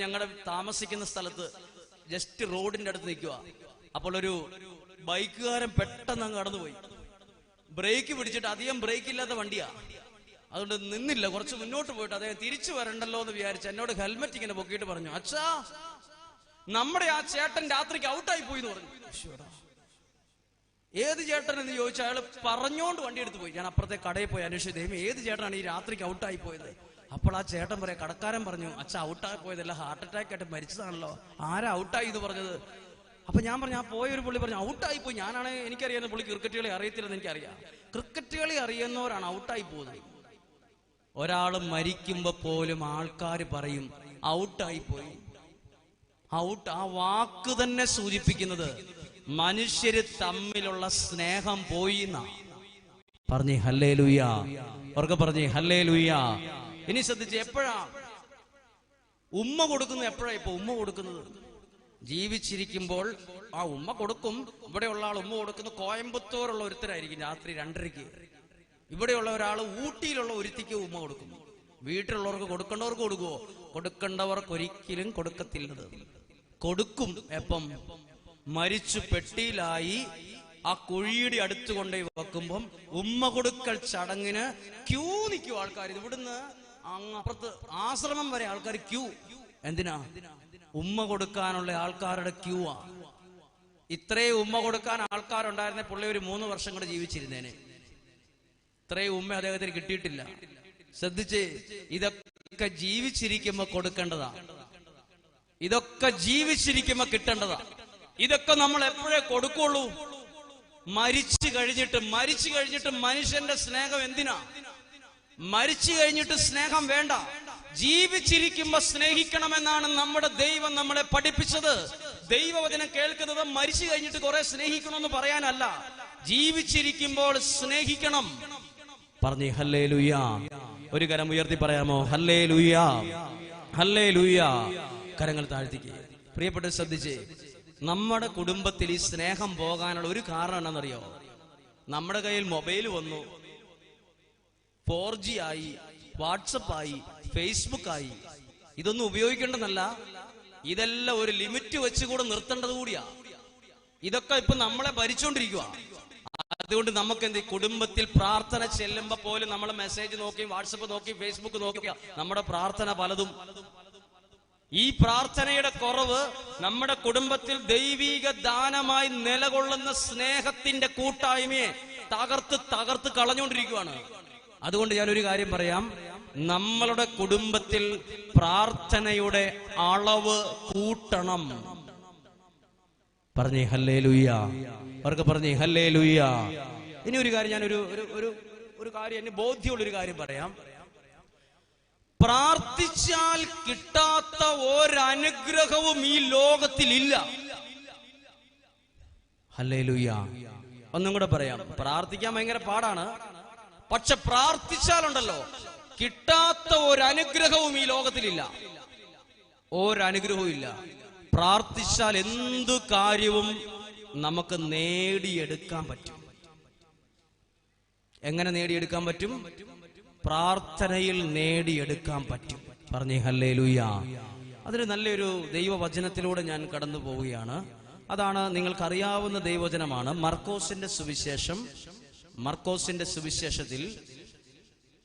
ഞങ്ങളുടെ താമസിക്കുന്ന സ്ഥലത്ത് ജസ്റ്റ് റോഡിന്റെ അടുത്ത് നിൽക്കുക. അപ്പോൾ ഒരു ബൈക്കുകാരൻ പെട്ടെന്ന് അങ്ങ് കടന്നുപോയി. ബ്രേക്ക് പിടിച്ചിട്ട്, അധികം ബ്രേക്ക് ഇല്ലാത്ത വണ്ടിയാ, അതുകൊണ്ട് നിന്നില്ല. കുറച്ച് മുന്നോട്ട് പോയിട്ട് അദ്ദേഹം തിരിച്ചു വരണ്ടല്ലോ എന്ന് വിചാരിച്ച് എന്നോട് ഹെൽമെറ്റ് ഇങ്ങനെ പൊക്കിയിട്ട് പറഞ്ഞു, അച്ഛാ നമ്മുടെ ആ ചേട്ടൻ രാത്രിക്ക് ഔട്ടായി പോയി എന്ന് പറഞ്ഞു. ഏത് ചേട്ടൻ എന്ന് ചോദിച്ചാൽ അയാൾ പറഞ്ഞോണ്ട് വണ്ടി എടുത്ത് പോയി. ഞാൻ അപ്പുറത്തെ കടയിൽ പോയി അന്വേഷിച്ചു, ദൈവം ഏത് ചേട്ടനാണ് ഈ രാത്രിക്ക് ഔട്ടായി പോയത്? അപ്പോൾ ആ ചേട്ടൻ പറയാം, കടക്കാരൻ പറഞ്ഞു, അച്ഛാ ഔട്ടായി പോയതല്ല, ഹാർട്ട് അറ്റാക്ക് ആയിട്ട് മരിച്ചതാണല്ലോ. ആരാ ഔട്ടായി എന്ന് പറഞ്ഞത്? അപ്പൊ ഞാൻ പറഞ്ഞു, ആ പോയൊരു പുള്ളി പറഞ്ഞു ഔട്ടായി പോയി. ഞാനാണ്, എനിക്കറിയാവുന്ന പുള്ളി ക്രിക്കറ്റ് കളി അറിയത്തില്ലെന്ന് എനിക്കറിയാം. ക്രിക്കറ്റ് കളി അറിയുന്നവരാണ് ഔട്ടായി പോകുന്നത്. ഒരാൾ മരിക്കുമ്പോ പോലും ആൾക്കാർ പറയും ഔട്ടായി പോയി. ഔട്ട്, ആ വാക്ക് തന്നെ സൂചിപ്പിക്കുന്നത് മനുഷ്യര് തമ്മിലുള്ള സ്നേഹം പോയി എന്നാ. പറഞ്ഞേ ഹല്ലേലൂയാ, അവർക്ക് പറഞ്ഞേ ഹല്ലേലൂയാ. ഇനി ശ്രദ്ധിച്ച്, എപ്പോഴാ ഉമ്മ കൊടുക്കുന്നത്? എപ്പോഴാ ഇപ്പൊ ഉമ്മ കൊടുക്കുന്നത്? ജീവിച്ചിരിക്കുമ്പോൾ ആ ഉമ്മ കൊടുക്കും. ഇവിടെയുള്ള ആൾ ഉമ്മ കൊടുക്കുന്നത് കോയമ്പത്തൂരുള്ള ഒരുത്തരായിരിക്കും രാത്രി 2:30. ഇവിടെയുള്ള ഒരാൾ ഊട്ടിയിലുള്ള ഒരുത്തിക്ക് ഉമ്മ കൊടുക്കും. വീട്ടിലുള്ളവർക്ക് കൊടുക്കേണ്ടവർക്ക് കൊടുക്കുവോ? കൊടുക്കേണ്ടവർക്ക് ഒരിക്കലും കൊടുക്കത്തില്ലത്. കൊടുക്കും എപ്പം? മരിച്ചു പെട്ടിയിലായി ആ കുഴിയുടെ അടുത്ത് കൊണ്ടുപോയി വെക്കുമ്പം ഉമ്മ കൊടുക്കൽ ചടങ്ങിന് ക്യൂ നിൽക്കും ആൾക്കാർ. ഇവിടുന്ന് അങ്ങപ്പുറത്ത് ആശ്രമം വരെ ആൾക്കാർ ക്യൂ. എന്തിനാ? ഉമ്മ കൊടുക്കാനുള്ള ആൾക്കാരുടെ ക്യൂ ആ. ഇത്രയും ഉമ്മ കൊടുക്കാൻ ആൾക്കാരുണ്ടായിരുന്നെ പുള്ളി ഒരു 3 വർഷം കൂടെ ജീവിച്ചിരുന്നേനെ. ഇത്രയും ഉമ്മ അദ്ദേഹത്തിന് കിട്ടിയിട്ടില്ല. ശ്രദ്ധിച്ച്, ഇതൊക്കെ ജീവിച്ചിരിക്കുമ്പോ കൊടുക്കേണ്ടതാ. ഇതൊക്കെ ജീവിച്ചിരിക്കുമ്പോ കിട്ടേണ്ടതാ. ഇതൊക്കെ നമ്മൾ എപ്പോഴേ കൊടുക്കുള്ളൂ? മരിച്ചു കഴിഞ്ഞിട്ട് മനുഷ്യന്റെ സ്നേഹം എന്തിനാ? മരിച്ചു കഴിഞ്ഞിട്ട് സ്നേഹം വേണ്ട. ജീവിച്ചിരിക്കുമ്പോ സ്നേഹിക്കണമെന്നാണ് നമ്മുടെ ദൈവം നമ്മളെ പഠിപ്പിച്ചത്. ദൈവവചനം കേൾക്കുന്നത് മരിച്ചു കഴിഞ്ഞിട്ട് കുറെ സ്നേഹിക്കണമെന്ന് പറയാനല്ല, ജീവിച്ചിരിക്കുമ്പോൾ സ്നേഹിക്കണം. പറഞ്ഞേ ഹല്ലേലൂയാ. ഒരു കരം ഉയർത്തി പറയാമോ? ഹല്ലേലൂയാ, ഹല്ലേലൂയാ. കരങ്ങൾ താഴ്ത്തിക്ക്. പ്രിയപ്പെട്ട ശ്രദ്ധിച്ചേ, നമ്മുടെ കുടുംബത്തിൽ ഈ സ്നേഹം പോകാനുള്ള ഒരു കാരണം എന്താണെന്നറിയോ? നമ്മുടെ കയ്യിൽ മൊബൈൽ വന്നു, 4G ആയി, വാട്സപ്പ് ആയി, ഫേസ്ബുക്ക് ആയി. ഇതൊന്നും ഉപയോഗിക്കേണ്ടതല്ല, ഇതെല്ലാം ഒരു ലിമിറ്റ് വെച്ചുകൂടെ നിർത്തേണ്ടത് കൂടിയാ. ഇതൊക്കെ ഇപ്പൊ നമ്മളെ ഭരിച്ചോണ്ടിരിക്കുക. അതുകൊണ്ട് നമുക്ക് എന്ത്, കുടുംബത്തിൽ പ്രാർത്ഥന ചെല്ലുമ്പോ പോലും നമ്മൾ മെസ്സേജ് നോക്കി, വാട്സപ്പ് നോക്കി, ഫേസ്ബുക്ക് നോക്കി നമ്മുടെ പ്രാർത്ഥന പലതും. ഈ പ്രാർത്ഥനയുടെ കുറവ് നമ്മുടെ കുടുംബത്തിൽ ദൈവിക ദാനമായി നിലകൊള്ളുന്ന സ്നേഹത്തിന്റെ കൂട്ടായ്മയെ തകർത്ത് കളഞ്ഞുകൊണ്ടിരിക്കുകയാണ്. അതുകൊണ്ട് ഞാനൊരു കാര്യം പറയാം, നമ്മളുടെ കുടുംബത്തിൽ പ്രാർത്ഥനയുടെ അളവ് കൂട്ടണം. പറഞ്ഞേ ഹല്ലേലൂയാ, അവർക്ക് പറഞ്ഞേ ഹല്ലേലൂയാ. ഇനി ഒരു കാര്യം, ഞാൻ ഒരു കാര്യം, എന്നെ ബോധ്യമുള്ളൊരു കാര്യം പറയാം. പ്രാർത്ഥിച്ചാൽ കിട്ടാത്ത ഒരനുഗ്രഹവും ഈ ലോകത്തിലില്ല. ഹല്ലേലൂയാ. ഒന്നും കൂടെ പറയാം, പ്രാർത്ഥിക്കാൻ ഭയങ്കര പാടാണ്, പക്ഷെ പ്രാർത്ഥിച്ചാലുണ്ടല്ലോ കിട്ടാത്ത ഒരനുഗ്രഹവും ഈ ലോകത്തിലില്ല. ഒരനുഗ്രഹവും ഇല്ല. പ്രാർത്ഥിച്ചാൽ എന്തു കാര്യവും നമുക്ക് നേടിയെടുക്കാൻ പറ്റും. എങ്ങനെ നേടിയെടുക്കാൻ പറ്റും? പ്രാർത്ഥനയിൽ നേടിയെടുക്കാൻ പറ്റും. പറഞ്ഞേ ഹല്ലേലൂയാ. അതിന് നല്ലൊരു ദൈവവചനത്തിലൂടെ ഞാൻ കടന്നു പോവുകയാണ്. അതാണ് നിങ്ങൾക്കറിയാവുന്ന ദൈവവചനമാണ്. മർക്കോസിന്റെ സുവിശേഷത്തിൽ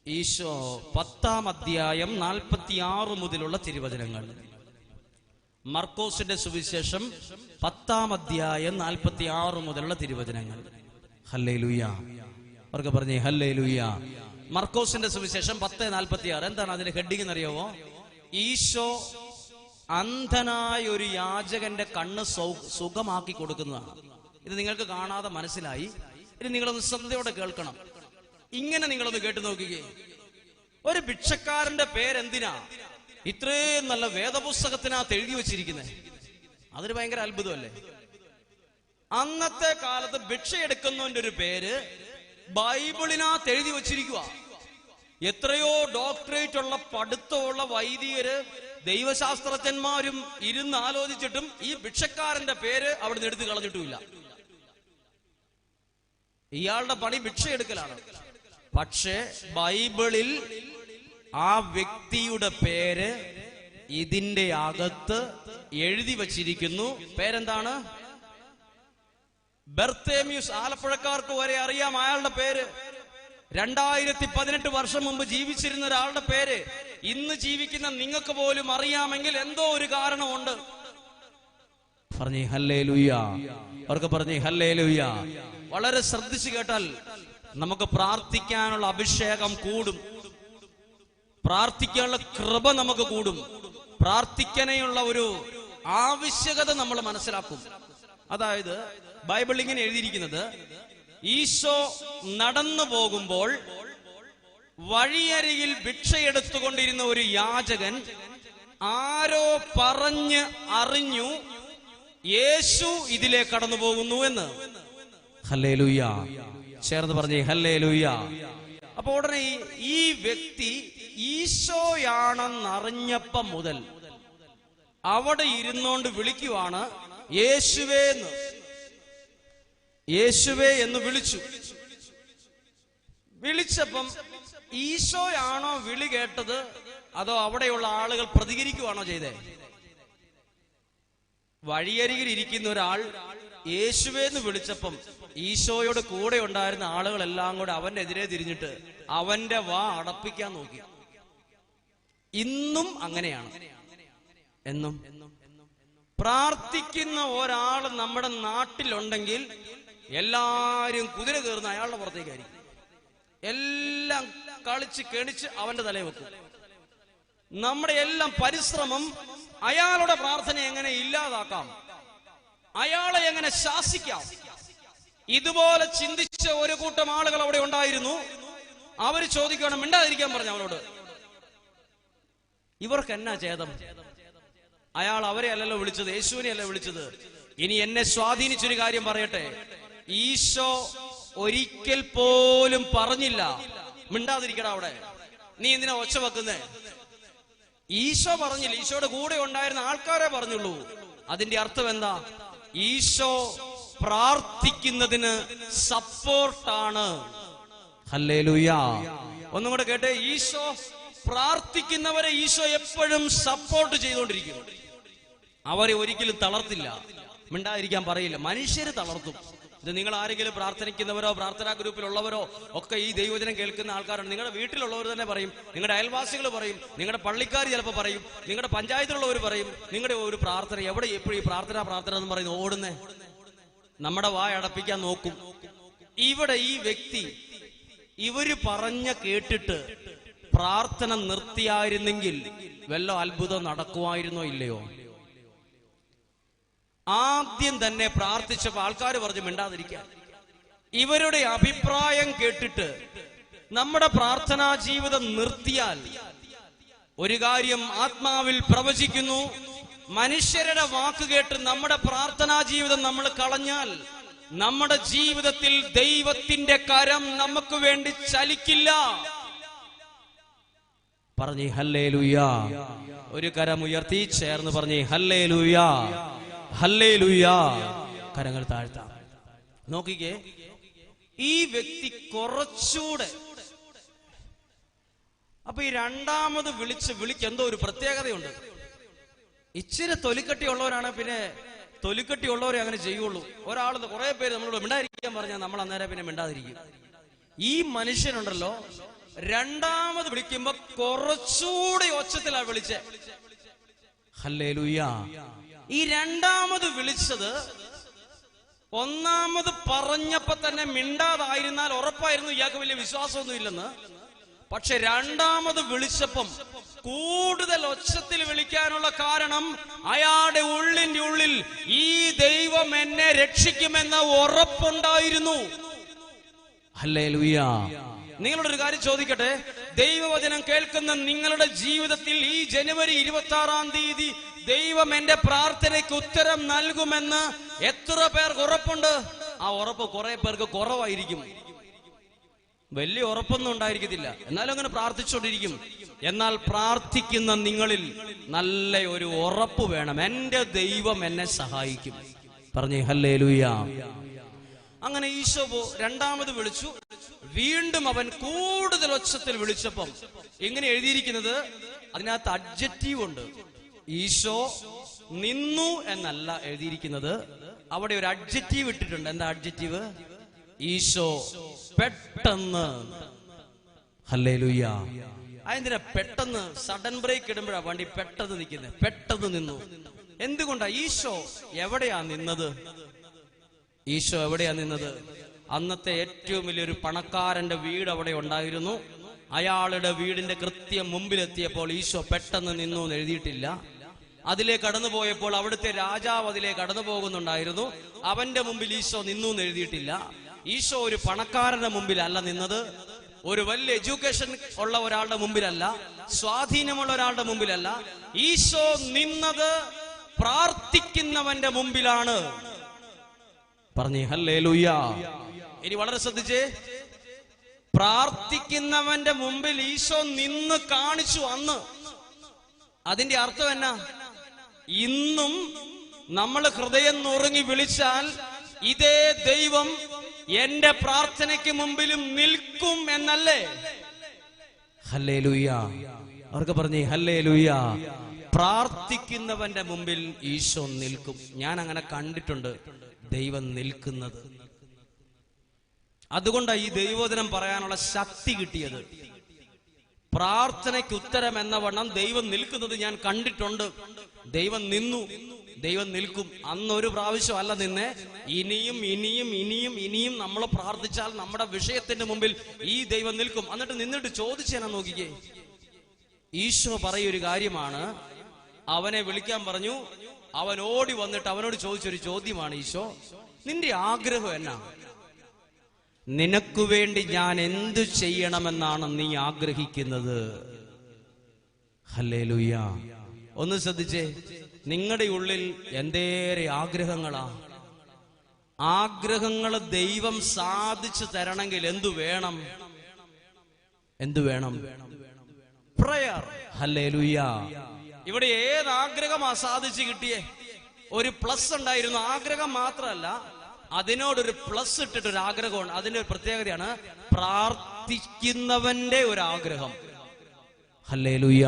ഈശോ 10-ാം അധ്യായം 46 മുതലുള്ള തിരുവചനങ്ങൾ. മർക്കോസിന്റെ സുവിശേഷം 10-ാം അധ്യായം 46 മുതലുള്ള തിരുവചനങ്ങൾ. ഹല്ലേലൂയാ, അവർക്ക് പറഞ്ഞേ ഹല്ലേലൂയാ. മർക്കോസിന്റെ സുവിശേഷം 10:46. എന്താണ് അതിന്റെ ഹെഡിങ് എന്നറിയാവോ? ഈശോ അന്ധനായ ഒരു യാചകന്റെ കണ്ണ് സുഖമാക്കി കൊടുക്കുന്നതാണ്. ഇത് നിങ്ങൾക്ക് കാണാതെ മനസ്സിലായി. ഇനി നിങ്ങളൊന്ന് ശ്രദ്ധയോടെ കേൾക്കണം. ഇങ്ങനെ നിങ്ങളൊന്ന് കേട്ടു നോക്കിക്കേ. ഒരു ഭിക്ഷക്കാരന്റെ പേരെന്തിനാ ഇത്രയും നല്ല വേദപുസ്തകത്തിനകത്ത് എഴുതി വെച്ചിരിക്കുന്നത്? അതൊരു ഭയങ്കര അത്ഭുതമല്ലേ? അന്നത്തെ കാലത്ത് ഭിക്ഷ എടുക്കുന്നവന്റെ ഒരു പേര് ബൈബിളിനകത്ത് എഴുതി വെച്ചിരിക്കുക. എത്രയോ ഡോക്ടറേറ്റ് ഉള്ള പഠിത്തമുള്ള വൈദികര്, ദൈവശാസ്ത്രജ്ഞന്മാരും ഇരുന്ന് ആലോചിച്ചിട്ടും ഈ ഭിക്ഷക്കാരന്റെ പേര് അവിടുന്ന് എടുത്തു കളഞ്ഞിട്ടുമില്ല. ഇയാളുടെ പണി ഭിക്ഷ എടുക്കലാണ്. പക്ഷെ ബൈബിളിൽ ആ വ്യക്തിയുടെ പേര് ഇതിന്റെ അകത്ത് എഴുതി വച്ചിരിക്കുന്നു. പേരെന്താണ്? ബർത്തേമ്യൂസ്. ആലപ്പുഴക്കാർക്ക് വരെ അറിയാം അയാളുടെ പേര്. 2018 വർഷം മുമ്പ് ജീവിച്ചിരുന്ന ഒരാളുടെ പേര് ഇന്ന് ജീവിക്കുന്ന നിങ്ങൾക്ക് പോലും അറിയാമെങ്കിൽ എന്തോ ഒരു കാരണമുണ്ട്. പറഞ്ഞേ ഹല്ലേലൂയ. അവർക്ക് പറഞ്ഞേ ഹല്ലേലൂയ. വളരെ ശ്രദ്ധിച്ചു കേട്ടാൽ നമുക്ക് പ്രാർത്ഥിക്കാനുള്ള അഭിഷേകം കൂടും, പ്രാർത്ഥിക്കാനുള്ള കൃപ നമുക്ക് കൂടും, പ്രാർത്ഥിക്കാനുള്ള ഒരു ആവശ്യകത നമ്മൾ മനസ്സിലാക്കും. അതായത് ബൈബിൾ ഇങ്ങനെ എഴുതിയിരിക്കുന്നത്, ഈശോ നടന്നു പോകുമ്പോൾ വഴിയരികിൽ ഭിക്ഷയെടുത്തുകൊണ്ടിരുന്ന ഒരു യാചകൻ ആരോ പറഞ്ഞ് അറിഞ്ഞു യേശു ഇതിലെ കടന്നു പോകുന്നു എന്ന്. ഹല്ലേലൂയ. ചേർന്ന് പറഞ്ഞേ ഹല്ലേലൂയ. അപ്പൊ ഉടനെ ഈ വ്യക്തി ഈശോയാണെന്നറിഞ്ഞപ്പം മുതൽ അവിടെ ഇരുന്നോണ്ട് വിളിക്കുവാണ് യേശുവേ എന്ന്. യേശുവേ എന്ന് വിളിച്ചു. വിളിച്ചപ്പം ഈശോയാണോ വിളി കേട്ടത് അതോ അവിടെയുള്ള ആളുകൾ പ്രതികരിക്കുവാണോ ചെയ്തേ? വഴിയരികിൽ ഇരിക്കുന്ന ഒരാൾ യേശുവേ എന്ന് വിളിച്ചപ്പം ഈശോയോട് കൂടെ ഉണ്ടായിരുന്ന ആളുകളെല്ലാം കൂടെ അവന്റെ എതിരെ തിരിഞ്ഞിട്ട് അവന്റെ വാ അടപ്പിക്കാൻ നോക്കി. ഇന്നും അങ്ങനെയാണ്. എന്നും പ്രാർത്ഥിക്കുന്ന ഒരാൾ നമ്മുടെ നാട്ടിലുണ്ടെങ്കിൽ എല്ലാരും കുതിര കയറുന്ന അയാളുടെ പുറത്തേക്കായിരിക്കും. എല്ലാം കളിച്ച് കെണിച്ച് അവന്റെ തലയിൽ വെക്കും. നമ്മുടെ എല്ലാം പരിശ്രമം അയാളുടെ പ്രാർത്ഥന എങ്ങനെ ഇല്ലാതാക്കാം, അയാളെ എങ്ങനെ ശാസിക്കാം. ഇതുപോലെ ചിന്തിച്ച ഒരു കൂട്ടം ആളുകൾ അവിടെ ഉണ്ടായിരുന്നു. അവര് ചോദിക്കണം, മിണ്ടാതിരിക്കാൻ പറഞ്ഞു അവനോട്. ഇവർക്ക് എന്നാ ഛേദം? അയാൾ അവരെ അല്ലല്ലോ വിളിച്ചത്, യേശുവിനെ അല്ല വിളിച്ചത്. ഇനി എന്നെ സ്വാധീനിച്ചൊരു കാര്യം പറയട്ടെ. ഈശോ ഒരിക്കൽ പോലും പറഞ്ഞില്ല മിണ്ടാതിരിക്കടാ അവിടെ, നീ എന്തിനാ ഒച്ച വെക്കുന്നേ? ഈശോ പറഞ്ഞില്ല. ഈശോയുടെ കൂടെ ഉണ്ടായിരുന്ന ആൾക്കാരെ പറഞ്ഞുള്ളൂ. അതിന്റെ അർത്ഥം എന്താ? ഈശോ പ്രാർത്ഥിക്കുന്നതിന് സപ്പോർട്ടാണ്. ഹല്ലേലൂയ. ഒന്നും കൂടെ കേട്ടെ. ഈശോ പ്രാർത്ഥിക്കുന്നവരെ ഈശോ എപ്പോഴും സപ്പോർട്ട് ചെയ്തുകൊണ്ടിരിക്കും. അവരെ ഒരിക്കലും തളർത്തില്ല, മിണ്ടാതിരിക്കാൻ പറയില്ല. മനുഷ്യര് തളർത്തും. ഇത് നിങ്ങൾ ആരെങ്കിലും പ്രാർത്ഥിക്കുന്നവരോ പ്രാർത്ഥനാ ഗ്രൂപ്പിലുള്ളവരോ ഒക്കെ ഈ ദൈവവചനം കേൾക്കുന്ന ആൾക്കാരാണ്. നിങ്ങളുടെ വീട്ടിലുള്ളവർ തന്നെ പറയും, നിങ്ങളുടെ അയൽവാസികൾ പറയും, നിങ്ങളുടെ പള്ളിക്കാർ ചിലപ്പോൾ പറയും, നിങ്ങളുടെ പഞ്ചായത്തിലുള്ളവർ പറയും, നിങ്ങളുടെ ഒരു പ്രാർത്ഥന എവിടെ എപ്പോഴും ഈ പ്രാർത്ഥന എന്ന് പറയുന്നത് ഓടുന്നേ, നമ്മുടെ വായ അടപ്പിക്കാൻ നോക്കും. ഇവിടെ ഈ വ്യക്തി ഇവര് പറഞ്ഞ കേട്ടിട്ട് പ്രാർത്ഥന നിർത്തിയായിരുന്നെങ്കിൽ വല്ല അത്ഭുതം നടക്കുമായിരുന്നോ ഇല്ലയോ? ആദ്യം തന്നെ പ്രാർത്ഥിച്ചപ്പോൾ ആൾക്കാർ പറഞ്ഞു മിണ്ടാതിരിക്കാൻ. ഇവരുടെ അഭിപ്രായം കേട്ടിട്ട് നമ്മുടെ പ്രാർത്ഥനാ ജീവിതം നിർത്തിയാൽ ഒരു കാര്യം ആത്മാവിൽ പ്രവചിക്കുന്നു, മനുഷ്യരുടെ വാക്ക് കേട്ട് നമ്മുടെ പ്രാർത്ഥനാ ജീവിതം നമ്മൾ കളഞ്ഞാൽ നമ്മുടെ ജീവിതത്തിൽ ദൈവത്തിന്റെ കരം നമുക്ക് വേണ്ടി ചലിക്കില്ല. പറഞ്ഞേ ഹല്ലേലൂയ. ഒരു കരം ഉയർത്തി ചേർന്ന് പറഞ്ഞേ ഹല്ലേലൂയ, ഹല്ലേലൂയ. കരങ്ങൾ താഴ്ത്താം. നോക്കിക്കേ, ഈ വ്യക്തി കുറച്ചുകൂടെ. അപ്പൊ ഈ രണ്ടാമത് വിളിക്ക് എന്തോ ഒരു പ്രത്യേകതയുണ്ട്. ഇച്ചിരി തൊലിക്കട്ടിയുള്ളവരാണ്, പിന്നെ തൊലിക്കട്ടിയുള്ളവരെ അങ്ങനെ ചെയ്യുള്ളൂ. ഒരാൾ കുറെ പേര് നമ്മളോട് മിണ്ടാതിരിക്കാൻ പറഞ്ഞാൽ നമ്മൾ അന്നേരം പിന്നെ മിണ്ടാതിരിക്കും. ഈ മനുഷ്യനുണ്ടല്ലോ, രണ്ടാമത് വിളിക്കുമ്പോ കുറച്ചുകൂടെ ഒച്ചത്തിലാണ് വിളിച്ചേ. ഹല്ലേലൂയ. ഈ രണ്ടാമത് വിളിച്ചത് ഒന്നാമത് പറഞ്ഞപ്പോ തന്നെ മിണ്ടാതായിരുന്നാൽ ഉറപ്പായിരുന്നു ഇയാൾക്ക് വലിയ വിശ്വാസമൊന്നും ഇല്ലെന്ന്. പക്ഷെ രണ്ടാമത് വിളിച്ചപ്പം കൂടുതൽ ഒച്ചത്തിൽ വിളിക്കാനുള്ള കാരണം അയാളുടെ ഉള്ളിന്റെ ഉള്ളിൽ ഈ ദൈവം എന്നെ രക്ഷിക്കുമെന്ന ഉറപ്പുണ്ടായിരുന്നു. ഹല്ലേലൂയ. നിങ്ങളോട് ഒരു കാര്യം ചോദിക്കട്ടെ. ദൈവവചനം കേൾക്കുന്ന നിങ്ങളുടെ ജീവിതത്തിൽ ഈ ജനുവരി 26-ാം തീയതി ദൈവം എന്റെ പ്രാർത്ഥനയ്ക്ക് ഉത്തരം നൽകുമെന്ന് എത്ര പേർക്ക് ഉറപ്പുണ്ട്? ആ ഉറപ്പ് കുറെ പേർക്ക് കുറവായിരിക്കും. വലിയ ഉറപ്പൊന്നും ഉണ്ടായിരിക്കത്തില്ല, എന്നാലും അങ്ങനെ പ്രാർത്ഥിച്ചുകൊണ്ടിരിക്കും. എന്നാൽ പ്രാർത്ഥിക്കുന്ന നിങ്ങളിൽ നല്ല ഒരു ഉറപ്പ് വേണം, എന്റെ ദൈവം എന്നെ സഹായിക്കും. പറഞ്ഞേ ഹല്ലേലൂയ. അങ്ങനെ ഈശോ രണ്ടാമത് വിളിച്ചു. വീണ്ടും അവൻ കൂടുതൽ ഒച്ചത്തിൽ വിളിച്ചപ്പം ഇങ്ങനെ എഴുതിയിരിക്കുന്നത്, അതിനകത്ത് അഡ്ജക്റ്റീവ് ഉണ്ട്. ഈശോ നിന്നു എന്നല്ല എഴുതിയിരിക്കുന്നത്, അവിടെ ഒരു അഡ്ജക്റ്റീവ് ഇട്ടിട്ടുണ്ട്. എന്താ അഡ്ജക്റ്റീവ്? ഈശോ പെട്ടെന്ന്. ഹല്ലേലൂയ. അതെന്തിനാ പെട്ടെന്ന്? സഡൻ ബ്രേക്ക് ഇടുമ്പോഴാ വണ്ടി പെട്ടെന്ന് നിൽക്കുന്നത്. പെട്ടെന്ന് നിന്നു. എന്തുകൊണ്ടാ? ഈശോ എവിടെയാ നിന്നത്? ഈശോ എവിടെയാ നിന്നത്? അന്നത്തെ ഏറ്റവും വലിയൊരു പണക്കാരന്റെ വീട് അവിടെ ഉണ്ടായിരുന്നു. അയാളുടെ വീടിന്റെ കൃത്യം മുമ്പിലെത്തിയപ്പോൾ ഈശോ പെട്ടെന്ന് നിന്നു എന്ന് എഴുതിയിട്ടില്ല. അതിലേക്ക് കടന്നുപോയപ്പോൾ അവിടുത്തെ രാജാവ് അതിലേക്ക് കടന്നു പോകുന്നുണ്ടായിരുന്നു. അവന്റെ മുമ്പിൽ ഈശോ നിന്നു എന്ന് എഴുതിയിട്ടില്ല. ഈശോ ഒരു പണക്കാരന്റെ മുമ്പിലല്ല നിന്നത്, ഒരു വലിയ എഡ്യൂക്കേഷൻ ഉള്ള ഒരാളുടെ മുമ്പിലല്ല, സ്വാധീനമുള്ള ഒരാളുടെ മുമ്പിലല്ല. ഈശോ നിന്നത് പ്രാർത്ഥിക്കുന്നവന്റെ മുമ്പിലാണ്. പറഞ്ഞേ ഹല്ലേലൂയ. ഇനി വളരെ ശ്രദ്ധിച്ചേ, പ്രാർത്ഥിക്കുന്നവന്റെ മുമ്പിൽ ഈശോ നിന്ന് കാണിച്ചു അന്ന്. അതിന്റെ അർത്ഥം എന്നാ? ഇന്നും നമ്മൾ ഹൃദയം നുറുങ്ങി വിളിച്ചാൽ ഇതേ ദൈവം എന്റെ പ്രാർത്ഥനയ്ക്ക് മുമ്പിലും നിൽക്കും എന്നല്ലേ? ഹല്ലേലൂയ. അവർക്ക് പറഞ്ഞേ ഹല്ലേലൂയ. പ്രാർത്ഥിക്കുന്നവന്റെ മുമ്പിൽ ഈശോ നിൽക്കും. ഞാൻ അങ്ങനെ കണ്ടിട്ടുണ്ട് ദൈവം നിൽക്കുന്നത്. അതുകൊണ്ടാണ് ഈ ദൈവവചനം പറയാനുള്ള ശക്തി കിട്ടിയത്. പ്രാർത്ഥനയ്ക്ക് ഉത്തരം എന്ന വണ്ണം ദൈവം നിൽക്കുന്നത് ഞാൻ കണ്ടിട്ടുണ്ട്. ദൈവം നിന്നു, ദൈവം നിൽക്കും. അന്നൊരു പ്രാവശ്യം അല്ല നിന്നെ, ഇനിയും ഇനിയും ഇനിയും ഇനിയും നമ്മൾ പ്രാർത്ഥിച്ചാൽ നമ്മുടെ വിഷയത്തിന്റെ മുമ്പിൽ ഈ ദൈവം നിൽക്കും. എന്നിട്ട് നിന്നിട്ട് ചോദിച്ചേനാ നോക്കിക്കേ. ഈശോ പറയൊരു കാര്യമാണ്, അവനെ വിളിക്കാൻ പറഞ്ഞു. അവൻ ഓടി വന്നിട്ട് അവനോട് ചോദിച്ചൊരു ചോദ്യമാണ്, ഈശോ നിന്റെ ആഗ്രഹം എന്നാ? നിനക്ക് വേണ്ടി ഞാൻ എന്തു ചെയ്യണമെന്നാണ് നീ ആഗ്രഹിക്കുന്നത്? ഹല്ലേലൂയ. ഒന്ന് ശ്രദ്ധിച്ചേ, നിങ്ങളുടെ ഉള്ളിൽ എന്തേറെ ആഗ്രഹങ്ങളാ. ആഗ്രഹങ്ങൾ ദൈവം സാധിച്ചു തരണമെങ്കിൽ എന്തു വേണം? എന്തു വേണം? പ്രയർ. ഹല്ലേലൂയ. ഇവിടെ ഏത് ആഗ്രഹമാ സാധിച്ചു കിട്ടിയേ? ഒരു പ്ലസ് ഉണ്ടായിരുന്നു. ആഗ്രഹം മാത്രമല്ല, അതിനോടൊരു പ്ലസ് ഇട്ടിട്ടൊരു ആഗ്രഹമുണ്ട്. അതിന്റെ ഒരു പ്രത്യേകതയാണ് പ്രാർത്ഥിക്കുന്നവന്റെ ഒരു ആഗ്രഹം. ഹല്ലേലൂയ.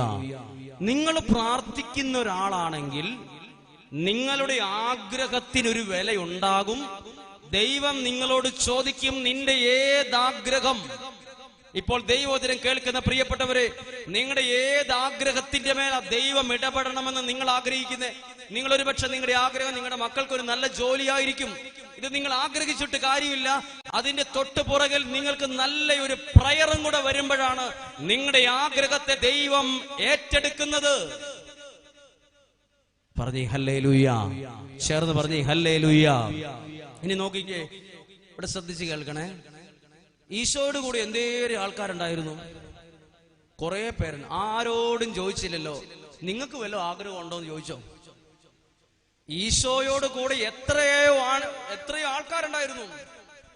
നിങ്ങൾ പ്രാർത്ഥിക്കുന്ന ഒരാളാണെങ്കിൽ നിങ്ങളുടെ ആഗ്രഹത്തിനൊരു വിലയുണ്ടാകും. ദൈവം നിങ്ങളോട് ചോദിക്കും, നിന്റെ ഏതാഗ്രഹം? ഇപ്പോൾ ദൈവവചനം കേൾക്കുന്ന പ്രിയപ്പെട്ടവരെ, നിങ്ങളുടെ ഏതാഗ്രഹത്തിന്റെ മേല ദൈവം ഇടപെടണമെന്ന് നിങ്ങൾ ആഗ്രഹിക്കുന്നത്? നിങ്ങൾ ഒരു പക്ഷെ നിങ്ങളുടെ ആഗ്രഹം നിങ്ങളുടെ മക്കൾക്ക് ഒരു നല്ല ജോലിയായിരിക്കും. ഇത് നിങ്ങൾ ആഗ്രഹിച്ചിട്ട് കാര്യമില്ല. അതിന്റെ തൊട്ട് പുറകിൽ നിങ്ങൾക്ക് നല്ല ഒരു പ്രയറും കൂടെ വരുമ്പോഴാണ് നിങ്ങളുടെ ആഗ്രഹത്തെ ദൈവം ഏറ്റെടുക്കുന്നത്. പറഞ്ഞേ ഹല്ലേലൂയ. ചേർന്ന് പറഞ്ഞേ ഹല്ലേലൂയ. ഇനി നോക്കിക്കേ, ഇവിടെ ശ്രദ്ധിച്ച് കേൾക്കണേ. ഈശോയോട് കൂടി എന്തേറെ ആൾക്കാരുണ്ടായിരുന്നു? കുറെ പേരുണ്ട്. ആരോടും ചോദിച്ചില്ലല്ലോ നിങ്ങൾക്ക് വല്ല ആഗ്രഹം ഉണ്ടോ എന്ന് ചോദിച്ചോ? ഈശോയോട് കൂടെ എത്രയോ ആൾക്കാരുണ്ടായിരുന്നു.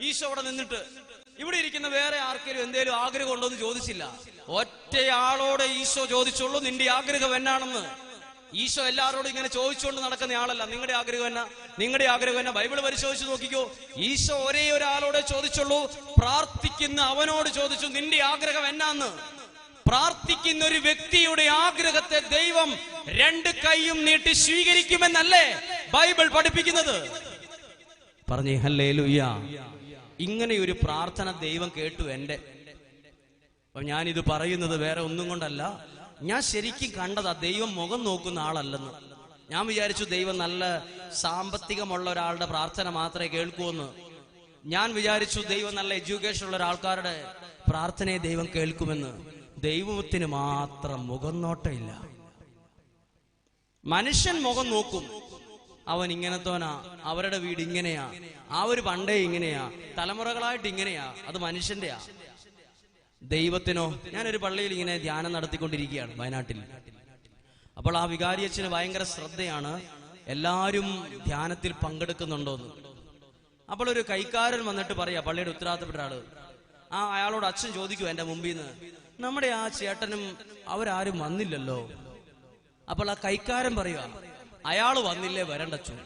ഈശോ അവിടെ നിന്നിട്ട് ഇവിടെ ഇരിക്കുന്ന വേറെ ആർക്കെങ്കിലും എന്തേലും ആഗ്രഹം ഉണ്ടോ എന്ന് ചോദിച്ചില്ല. ഒറ്റയാളോടെ ഈശോ ചോദിച്ചുള്ളൂ, നിന്റെ ആഗ്രഹം എന്നാണെന്ന്. ഈശോ എല്ലാവരോടും ഇങ്ങനെ ചോദിച്ചുകൊണ്ട് നടക്കുന്ന ആളല്ല. നിങ്ങളുടെ ആഗ്രഹം എന്നാ? നിങ്ങളുടെ ആഗ്രഹം എന്നാ? ബൈബിൾ പരിശോധിച്ച് നോക്കിക്കോ. ഈശോ ഒരേ ഒരാളോടെ ചോദിച്ചുള്ളൂ, പ്രാർത്ഥിക്കുന്ന അവനോട് ചോദിച്ചു, നിന്റെ ആഗ്രഹം എന്നാന്ന്. പ്രാർത്ഥിക്കുന്ന ഒരു വ്യക്തിയുടെ ആഗ്രഹത്തെ ദൈവം രണ്ട് കൈയും നീട്ടി സ്വീകരിക്കുമെന്നല്ലേ ബൈബിൾ പഠിപ്പിക്കുന്നത്? പറഞ്ഞേ ഹല്ലേലൂയ. ഇങ്ങനെ ഒരു പ്രാർത്ഥന ദൈവം കേട്ടു എന്റെ. അപ്പൊ ഞാനിത് പറയുന്നത് വേറെ ഒന്നും കൊണ്ടല്ല, ഞാൻ ശരിക്കും കണ്ടതാ. ദൈവം മുഖം നോക്കുന്ന ആളല്ലെന്ന്. ഞാൻ വിചാരിച്ചു ദൈവം നല്ല സാമ്പത്തികമുള്ള ഒരാളുടെ പ്രാർത്ഥന മാത്രമേ കേൾക്കൂന്ന്. ഞാൻ വിചാരിച്ചു ദൈവം നല്ല എഡ്യൂക്കേഷൻ ഉള്ള ഒരാൾക്കാരുടെ പ്രാർത്ഥനയെ ദൈവം കേൾക്കുമെന്ന്. ദൈവത്തിന് മാത്രം മുഖം നോട്ടമില്ല. മനുഷ്യൻ മുഖം നോക്കും, അവൻ ഇങ്ങനത്തോനാ, അവരുടെ വീട് ഇങ്ങനെയാ, ആ ഒരു പണ്ടേ ഇങ്ങനെയാ, തലമുറകളായിട്ട് ഇങ്ങനെയാ. അത് മനുഷ്യന്റെയാ. ദൈവത്തിനോ? ഞാനൊരു പള്ളിയിൽ ഇങ്ങനെ ധ്യാനം നടത്തിക്കൊണ്ടിരിക്കുകയാണ് വയനാട്ടിൽ. അപ്പോൾ ആ വികാരിയച്ഛന് ഭയങ്കര ശ്രദ്ധയാണ്, എല്ലാവരും ധ്യാനത്തിൽ പങ്കെടുക്കുന്നുണ്ടോന്ന്. അപ്പോൾ ഒരു കൈക്കാരൻ വന്നിട്ട് പറയാ, പള്ളിയുടെ ഉത്തരവാദിത്തപ്പെട്ട ആള്. അയാളോട് അച്ഛൻ ചോദിക്കും എന്റെ മുമ്പിൽ നിന്ന്, നമ്മുടെ ആ ചേട്ടനും അവരാരും വന്നില്ലല്ലോ. അപ്പോൾ ആ കൈക്കാരൻ പറയുക, അയാള് വന്നില്ലേ വരണ്ട അച്ഛൻ,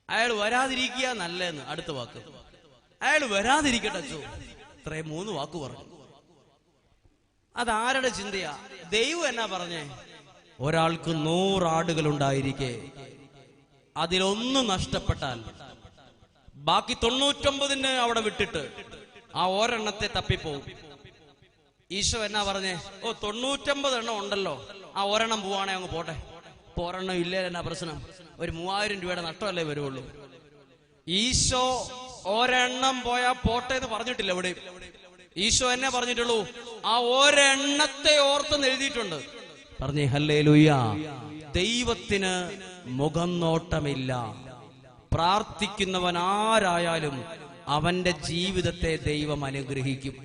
അയാൾ വരാതിരിക്കുക നല്ലതെന്ന്. അടുത്ത വാക്ക്, അയാൾ വരാതിരിക്കട്ടെ അച്ഛോ. ഇത്രയും 3 വാക്ക് പറഞ്ഞു. അതാരുടെ ചിന്തയാ? ദൈവം എന്നാ പറഞ്ഞേ? ഒരാൾക്ക് 100 ആടുകളുണ്ടായിരിക്കെ അതിലൊന്ന് നഷ്ടപ്പെട്ടാൽ ബാക്കി 99 അവിടെ വിട്ടിട്ട് ആ ഒരെണ്ണത്തെ തപ്പിപ്പോവും. ഈശോ എന്നാ പറഞ്ഞേ? 99 എണ്ണം ഉണ്ടല്ലോ, ആ ഒരെണ്ണം പോവാണെ അങ്ങ് പോട്ടെ. ഇപ്പൊ ഒരെണ്ണം ഇല്ലേ എന്നാ പ്രശ്നം? ഒരു 3000 രൂപയുടെ നഷ്ടമല്ലേ വരുവുള്ളൂ. ഈശോ ഒരെണ്ണം പോയാ പോട്ടെ എന്ന് പറഞ്ഞിട്ടില്ല ഇവിടെ. ഈശോ എന്നെ പറഞ്ഞിട്ടുള്ളൂ, ആ ഒരെണ്ണത്തെ ഓർത്തെന്ന് എഴുതിയിട്ടുണ്ട്. പറഞ്ഞേ ഹല്ലേലൂയ. ദൈവത്തിന് മുഖം നോട്ടമില്ല. പ്രാർത്ഥിക്കുന്നവൻ ആരായാലും അവന്റെ ജീവിതത്തെ ദൈവം അനുഗ്രഹിക്കും.